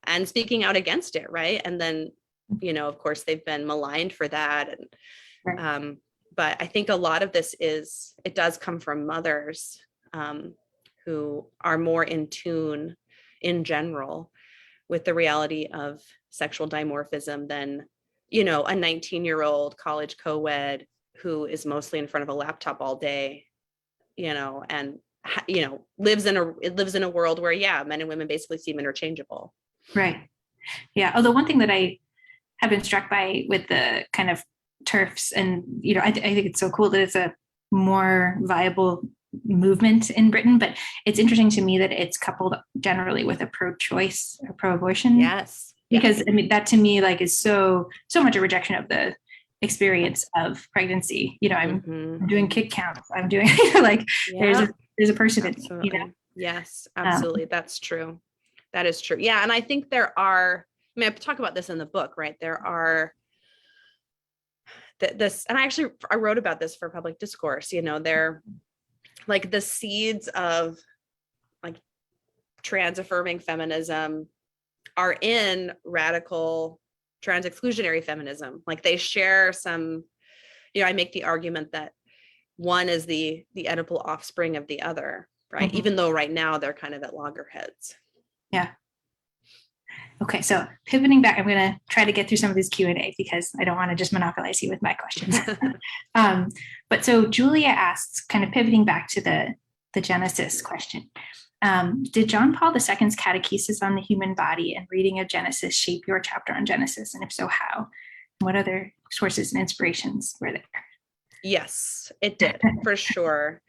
[SPEAKER 2] and speaking out against it. Right. And then, of course they've been maligned for that. And, but I think a lot of this it does come from mothers who are more in tune in general with the reality of sexual dimorphism than, a 19-year-old college co-ed who is mostly in front of a laptop all day, and, lives in a world where, men and women basically seem interchangeable.
[SPEAKER 1] Right. Yeah. Although one thing that I have been struck by with the kind of TERFs, and, I think it's so cool that it's a more viable movement in Britain, but it's interesting to me that it's coupled generally with a pro-choice or pro-abortion.
[SPEAKER 2] Yes.
[SPEAKER 1] Because I mean, that to me, like, is so much a rejection of the experience of pregnancy. I'm doing kick counts. I'm doing like, there's a person
[SPEAKER 2] absolutely.
[SPEAKER 1] in me,
[SPEAKER 2] Yes, absolutely. That's true. That is true. Yeah. And I think I talk about this in the book, right? There are this, and I wrote about this for Public Discourse, they're like the seeds of like trans affirming feminism are in radical trans exclusionary feminism. Like they share some, I make the argument that one is the edible offspring of the other, right?
[SPEAKER 1] Mm-hmm.
[SPEAKER 2] Even though right now they're kind of at loggerheads.
[SPEAKER 1] Yeah. Okay, so pivoting back, I'm going to try to get through some of this Q&A because I don't want to just monopolize you with my questions. But so Julia asks, kind of pivoting back to the Genesis question. Did John Paul II's catechesis on the human body and reading of Genesis shape your chapter on Genesis? And if so, how? And what other sources and inspirations were there?
[SPEAKER 2] Yes, it did, for sure.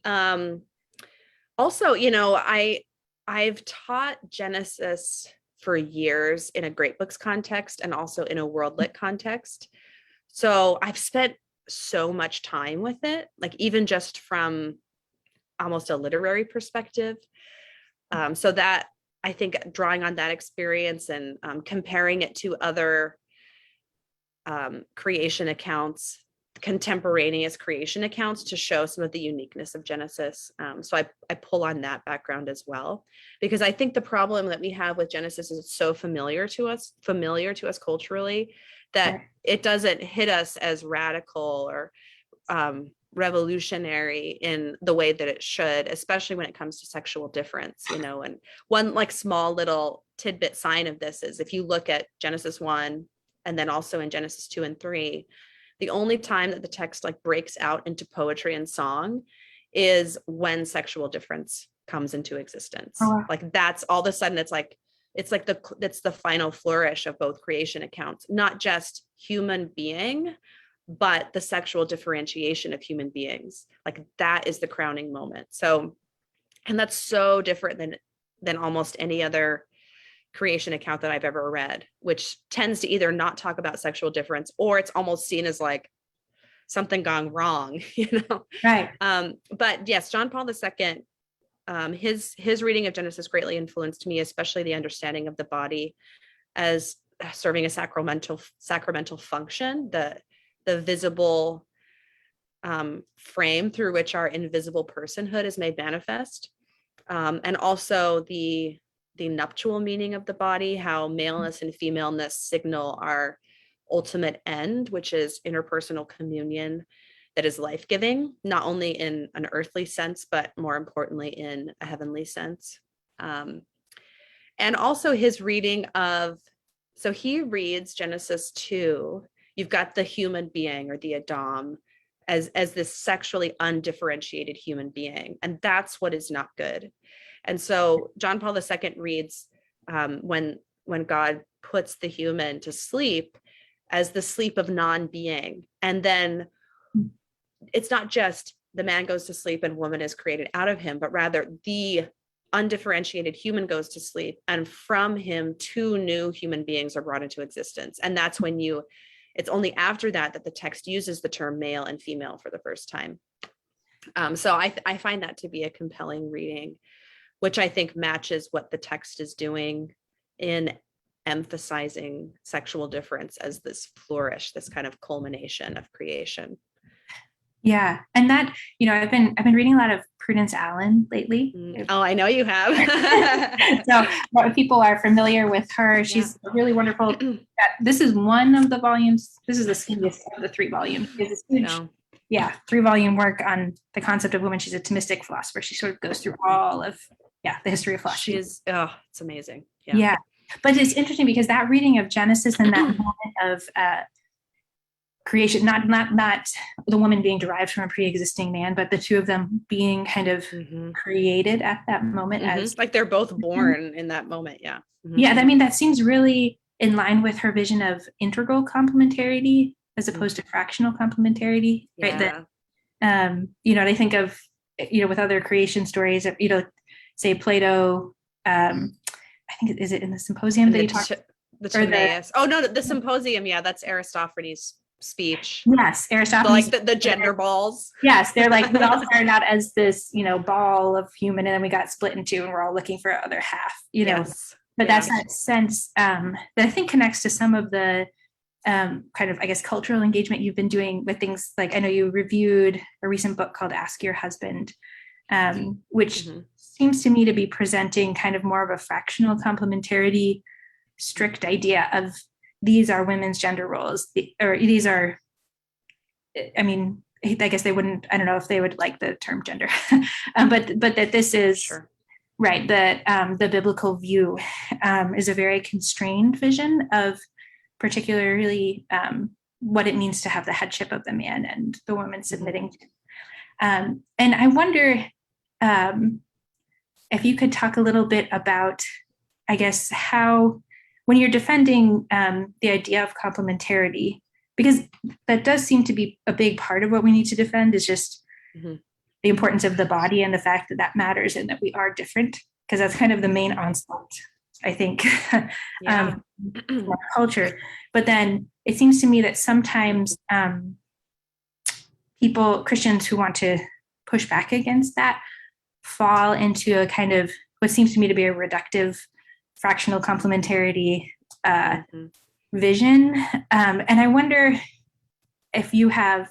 [SPEAKER 2] Also, I've taught Genesis for years in a great books context and also in a world lit context. So I've spent so much time with it, like even just from almost a literary perspective. So that I think drawing on that experience and comparing it to other creation accounts, contemporaneous creation accounts, to show some of the uniqueness of Genesis. So I pull on that background as well, because I think the problem that we have with Genesis is it's so familiar to us culturally, that it doesn't hit us as radical or revolutionary in the way that it should, especially when it comes to sexual difference, and one like small little tidbit sign of this is if you look at Genesis 1 and then also in Genesis 2 and 3, the only time that the text like breaks out into poetry and song is when sexual difference comes into existence. Oh. Like that's all of a sudden it's the final flourish of both creation accounts, not just human being, but the sexual differentiation of human beings. Like that is the crowning moment. So, and that's so different than almost any other creation account that I've ever read, which tends to either not talk about sexual difference or it's almost seen as like something gone wrong,
[SPEAKER 1] Right.
[SPEAKER 2] But yes, John Paul II, his reading of Genesis greatly influenced me, especially the understanding of the body as serving a sacramental function, the visible frame through which our invisible personhood is made manifest, and also the nuptial meaning of the body, how maleness and femaleness signal our ultimate end, which is interpersonal communion that is life-giving, not only in an earthly sense, but more importantly in a heavenly sense. And also his reading so he reads Genesis 2, you've got the human being or the Adam as this sexually undifferentiated human being. And that's what is not good. And so John Paul II reads when God puts the human to sleep as the sleep of non-being. And then it's not just the man goes to sleep and woman is created out of him, but rather the undifferentiated human goes to sleep. And from him, two new human beings are brought into existence. And that's when it's only after that the text uses the term male and female for the first time. So I find that to be a compelling reading, which I think matches what the text is doing in emphasizing sexual difference as this flourish, this kind of culmination of creation.
[SPEAKER 1] Yeah. And that, I've been reading a lot of Prudence Allen lately.
[SPEAKER 2] Oh, I know you have.
[SPEAKER 1] So if people are familiar with her, she's really wonderful. This is one of the volumes. This is the skinniest of the 3 volumes. It's a huge, 3-volume work on the concept of woman. She's a Thomistic philosopher. She sort of goes through all of, the history of philosophy.
[SPEAKER 2] It's amazing.
[SPEAKER 1] Yeah. But it's interesting because that reading of Genesis and that moment of creation, not the woman being derived from a pre-existing man, but the two of them being kind of created at that moment, as
[SPEAKER 2] like they're both born in that moment. Yeah.
[SPEAKER 1] Yeah. I mean, that seems really in line with her vision of integral complementarity as opposed to fractional complementarity, right? That, I think of, with other creation stories, say Plato, I think, is it in the Symposium that you talked?
[SPEAKER 2] The Timaeus. The Symposium. Yeah, that's Aristophanes' speech.
[SPEAKER 1] Yes, Aristophanes.
[SPEAKER 2] Like the gender balls.
[SPEAKER 1] Yes, they're like, we all started out as this, ball of human, and then we got split in 2 and we're all looking for our other half,
[SPEAKER 2] Yes.
[SPEAKER 1] But that's that sense that I think connects to some of the kind of, I guess, cultural engagement you've been doing with things like, I know you reviewed a recent book called Ask Your Husband, which seems to me to be presenting kind of more of a fractional complementarity strict idea of these are women's gender roles, or these are, I mean, I guess they wouldn't, I don't know if they would like the term gender, but that this is,
[SPEAKER 2] Sure.
[SPEAKER 1] right, that the biblical view is a very constrained vision of particularly what it means to have the headship of the man and the woman submitting. And I wonder if you could talk a little bit about, I guess, how, when you're defending the idea of complementarity, because that does seem to be a big part of what we need to defend, is just the importance of the body and the fact that that matters and that we are different, because that's kind of the main onslaught, I think, from our culture. But then it seems to me that sometimes Christians who want to push back against that, fall into a kind of what seems to me to be a reductive, fractional complementarity vision. And I wonder if you have,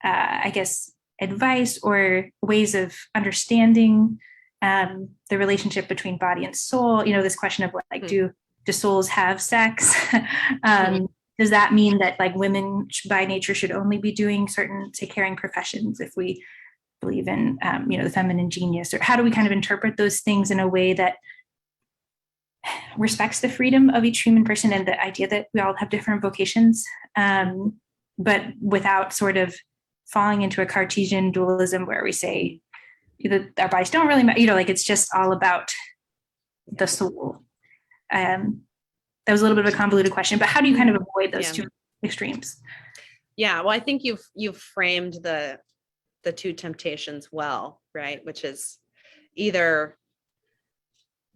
[SPEAKER 1] I guess, advice or ways of understanding the relationship between body and soul. This question of what, like, do souls have sex? Does that mean that, like, women by nature should only be doing certain, say, caring professions if we believe in, the feminine genius? Or how do we kind of interpret those things in a way that respects the freedom of each human person and the idea that we all have different vocations, but without sort of falling into a Cartesian dualism where we say that our bodies don't really matter, like it's just all about the soul. That was a little bit of a convoluted question, but how do you kind of avoid those two extremes?
[SPEAKER 2] Yeah, well, I think you've framed the two temptations well, right? Which is either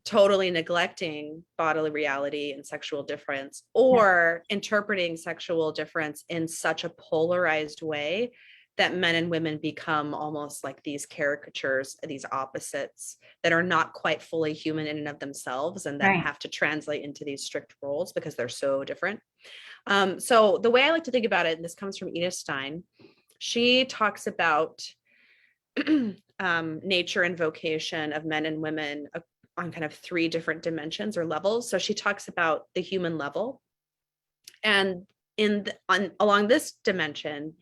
[SPEAKER 2] totally neglecting bodily reality and sexual difference, or interpreting sexual difference in such a polarized way that men and women become almost like these caricatures, these opposites that are not quite fully human in and of themselves, and then have to translate into these strict roles because they're so different. So the way I like to think about it, and this comes from Edith Stein, she talks about nature and vocation of men and women on kind of three different dimensions or levels. So she talks about the human level, and along this dimension,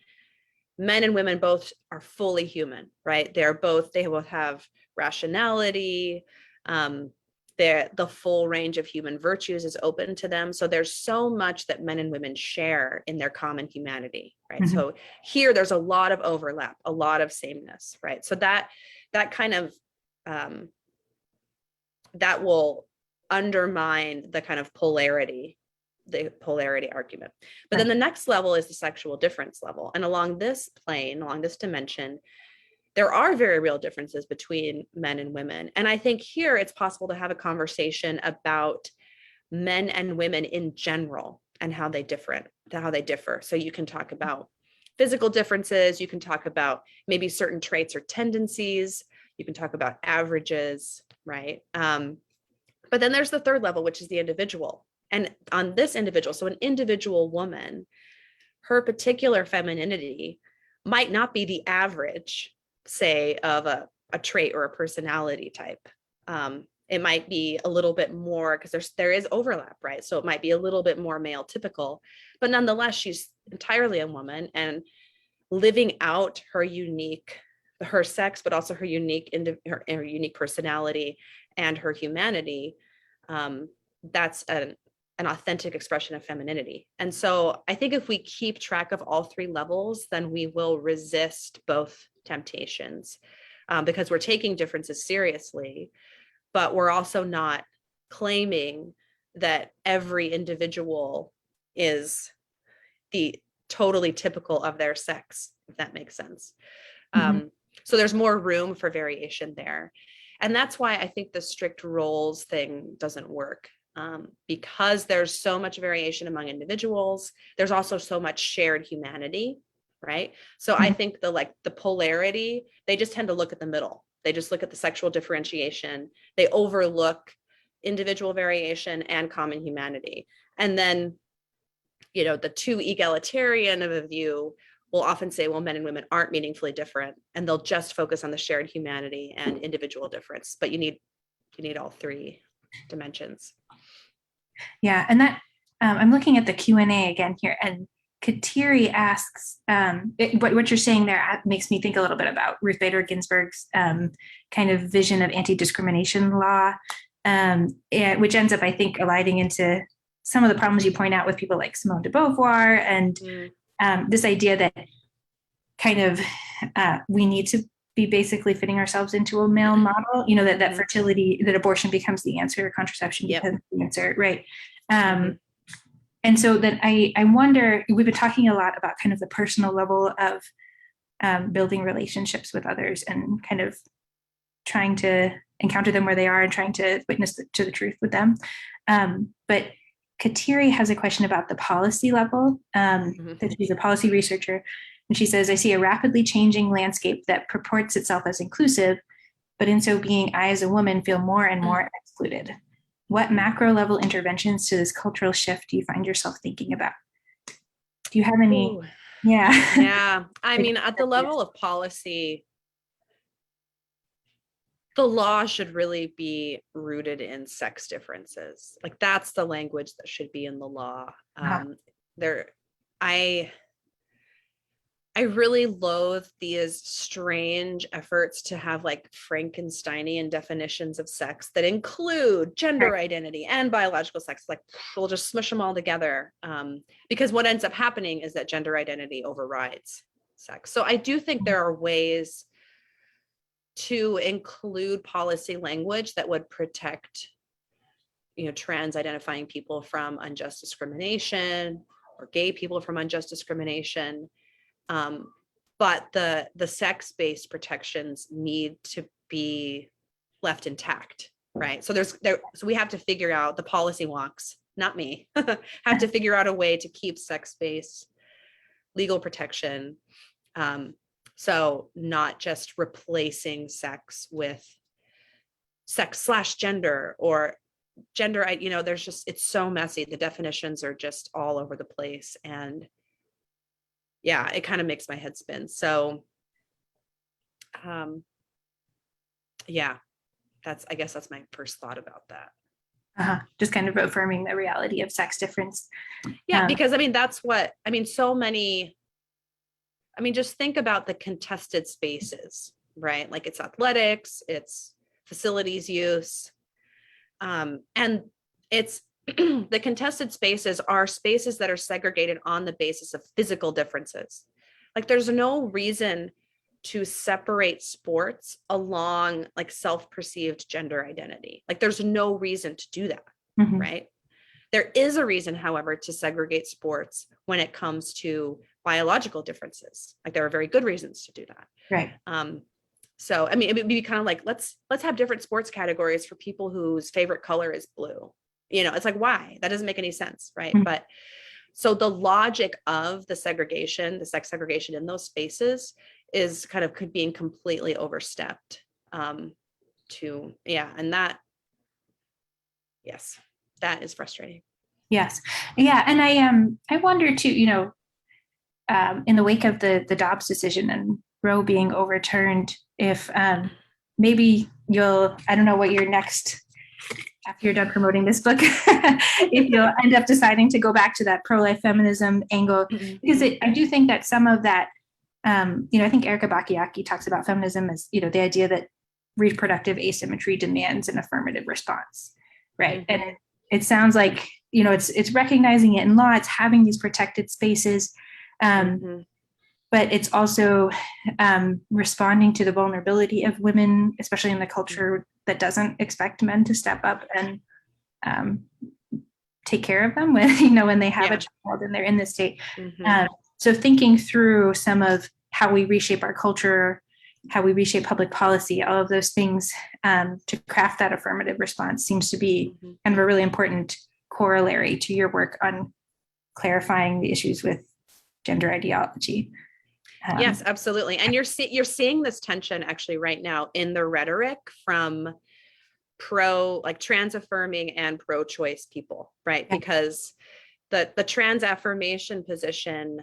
[SPEAKER 2] men and women both are fully human, right? They both have rationality. The full range of human virtues is open to them. So there's so much that men and women share in their common humanity, right? So here there's a lot of overlap, a lot of sameness, right? So that kind of, that will undermine the kind of polarity argument. But then the next level is the sexual difference level. And along this plane, along this dimension, there are very real differences between men and women. And I think here it's possible to have a conversation about men and women in general and how they differ. So you can talk about physical differences, you can talk about maybe certain traits or tendencies, you can talk about averages, right? But then there's the third level, which is the individual. And on this individual, so an individual woman, her particular femininity might not be the average, say, of a trait or a personality type. It might be a little bit more, because there is overlap, right? So it might be a little bit more male typical, but nonetheless, she's entirely a woman and living out her sex, but also her unique personality and her humanity. That's an authentic expression of femininity. And so I think if we keep track of all three levels, then we will resist both temptations, because we're taking differences seriously, but we're also not claiming that every individual is the totally typical of their sex, if that makes sense. So there's more room for variation there. And that's why I think the strict roles thing doesn't work. Because there's so much variation among individuals, there's also so much shared humanity, right? So I think the polarity, they just tend to look at the middle. They just look at the sexual differentiation. They overlook individual variation and common humanity. And then, the too egalitarian of a view will often say, well, men and women aren't meaningfully different, and they'll just focus on the shared humanity and individual difference. But you need all three dimensions.
[SPEAKER 1] Yeah, and I'm looking at the Q&A again here, and Kateri asks, what you're saying there makes me think a little bit about Ruth Bader Ginsburg's kind of vision of anti-discrimination law, which ends up, I think, aligning into some of the problems you point out with people like Simone de Beauvoir, and this idea that kind of we need to be basically fitting ourselves into a male model, that fertility, that abortion becomes the answer, contraception becomes the answer, right? And so that I wonder, we've been talking a lot about kind of the personal level of building relationships with others and kind of trying to encounter them where they are and trying to witness to the truth with them. But Kateri has a question about the policy level, that she's a policy researcher. And she says, I see a rapidly changing landscape that purports itself as inclusive, but in so being, I as a woman feel more and more excluded. What macro level interventions to this cultural shift do you find yourself thinking about? Do you have any?
[SPEAKER 2] Ooh.
[SPEAKER 1] Yeah.
[SPEAKER 2] Yeah. I mean, at the level of policy, the law should really be rooted in sex differences. Like that's the language that should be in the law. I really loathe these strange efforts to have like Frankensteinian definitions of sex that include gender identity and biological sex. Like we'll just smush them all together, because what ends up happening is that gender identity overrides sex. So I do think there are ways to include policy language that would protect, trans identifying people from unjust discrimination or gay people from unjust discrimination. But the sex-based protections need to be left intact, right? So so we have to figure out, the policy wonks, not me, have to figure out a way to keep sex-based legal protection. So not just replacing sex with sex/gender or gender, there's just, it's so messy. The definitions are just all over the place. And yeah, it kind of makes my head spin. So, yeah, I guess that's my first thought about that.
[SPEAKER 1] Just kind of affirming the reality of sex difference.
[SPEAKER 2] Yeah, because just think about the contested spaces, right? Like it's athletics, it's facilities use, and it's the contested spaces are spaces that are segregated on the basis of physical differences. Like there's no reason to separate sports along like self-perceived gender identity. Like there's no reason to do that, right? There is a reason, however, to segregate sports when it comes to biological differences. Like there are very good reasons to do that.
[SPEAKER 1] Right.
[SPEAKER 2] So, I mean, it would be kind of like, let's have different sports categories for people whose favorite color is blue. It's like, why? That doesn't make any sense, right? But so the logic of the sex segregation in those spaces is kind of being completely overstepped. And that, yes, that is frustrating.
[SPEAKER 1] Yes. Yeah. And I wonder too, in the wake of the Dobbs decision and Roe being overturned, if maybe I don't know what your next, after you're done promoting this book, if you'll end up deciding to go back to that pro-life feminism angle, because I do think that some of that, I think Erica Bachiochi talks about feminism as, the idea that reproductive asymmetry demands an affirmative response, right? And it sounds like, it's recognizing it in law, it's having these protected spaces, but it's also responding to the vulnerability of women, especially in the culture that doesn't expect men to step up and take care of them when they have a child and they're in this state. So thinking through some of how we reshape our culture, how we reshape public policy, all of those things to craft that affirmative response seems to be kind of a really important corollary to your work on clarifying the issues with gender ideology.
[SPEAKER 2] Yes, absolutely. And you're seeing this tension actually right now in the rhetoric from trans affirming and pro-choice people, right? Yeah. Because the trans affirmation position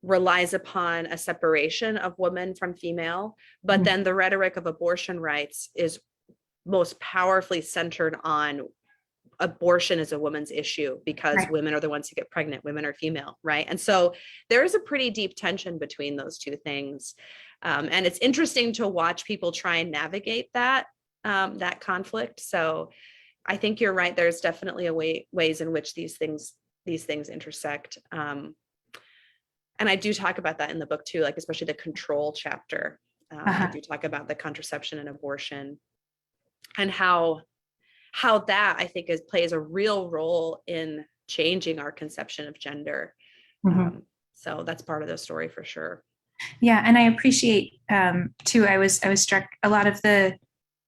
[SPEAKER 2] relies upon a separation of woman from female, but then the rhetoric of abortion rights is most powerfully centered on abortion is a woman's issue because
[SPEAKER 1] Right.
[SPEAKER 2] women are the ones who get pregnant, women are female, right? And so there is a pretty deep tension between those two things. And it's interesting to watch people try and navigate that conflict. So I think you're right. There's definitely ways in which these things intersect. And I do talk about that in the book too, like especially the control chapter. I do talk about the contraception and abortion and how that I think plays a real role in changing our conception of gender. So that's part of the story for sure.
[SPEAKER 1] Yeah, and I appreciate too. I was struck a lot of the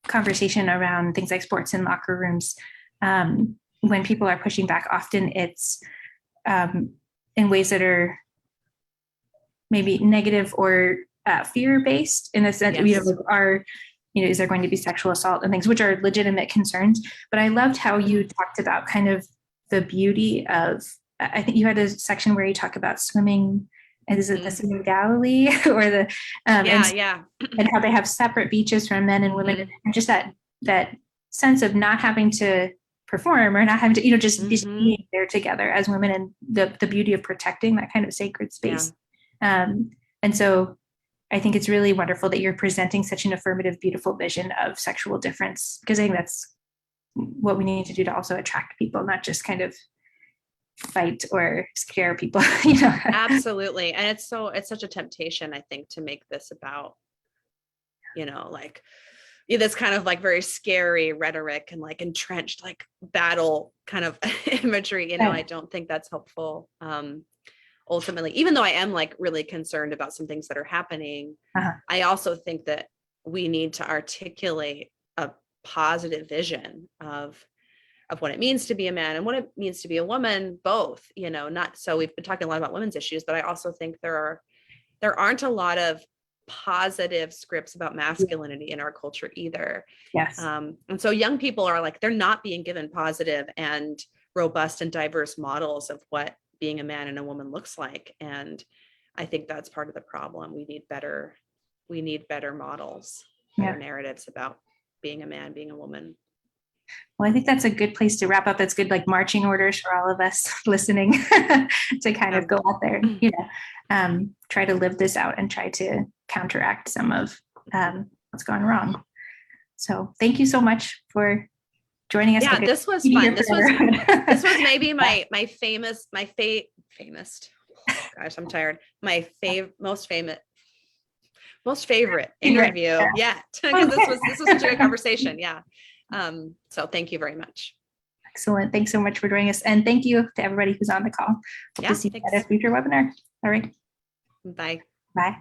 [SPEAKER 1] conversation around things like sports in locker rooms. When people are pushing back, often it's in ways that are maybe negative or fear-based in the sense,
[SPEAKER 2] Yes.
[SPEAKER 1] Is there going to be sexual assault and things, which are legitimate concerns. But I loved how you talked about kind of the beauty of, I think you had a section where you talk about swimming, and is it the Sea of Galilee or the, and how they have separate beaches for men and women, and just that sense of not having to perform or not having to, just being there together as women, and the beauty of protecting that kind of sacred space. And so I think it's really wonderful that you're presenting such an affirmative, beautiful vision of sexual difference, because I think that's what we need to do to also attract people, not just kind of fight or scare people.
[SPEAKER 2] Absolutely. And it's such a temptation, I think, to make this about, like this kind of like very scary rhetoric and like entrenched like battle kind of imagery. I don't think that's helpful. Ultimately, even though I am like really concerned about some things that are happening, I also think that we need to articulate a positive vision of what it means to be a man and what it means to be a woman, both, not so we've been talking a lot about women's issues, but I also think there aren't a lot of positive scripts about masculinity in our culture either.
[SPEAKER 1] Yes.
[SPEAKER 2] And so young people are like, they're not being given positive and robust and diverse models of what being a man and a woman looks like. And I think that's part of the problem. We need better models, better narratives about being a man, being a woman.
[SPEAKER 1] Well, I think that's a good place to wrap up. That's good, like marching orders for all of us listening to kind of go out there, try to live this out and try to counteract some of what's gone wrong. So thank you so much for joining us.
[SPEAKER 2] Yeah, this was fun. This was maybe my gosh, I'm tired. My most favorite interview yet. Because this was such a good conversation. Yeah. So thank you very much.
[SPEAKER 1] Excellent. Thanks so much for joining us. And thank you to everybody who's on the call. Hope to see you at a future webinar. All right.
[SPEAKER 2] Bye.
[SPEAKER 1] Bye.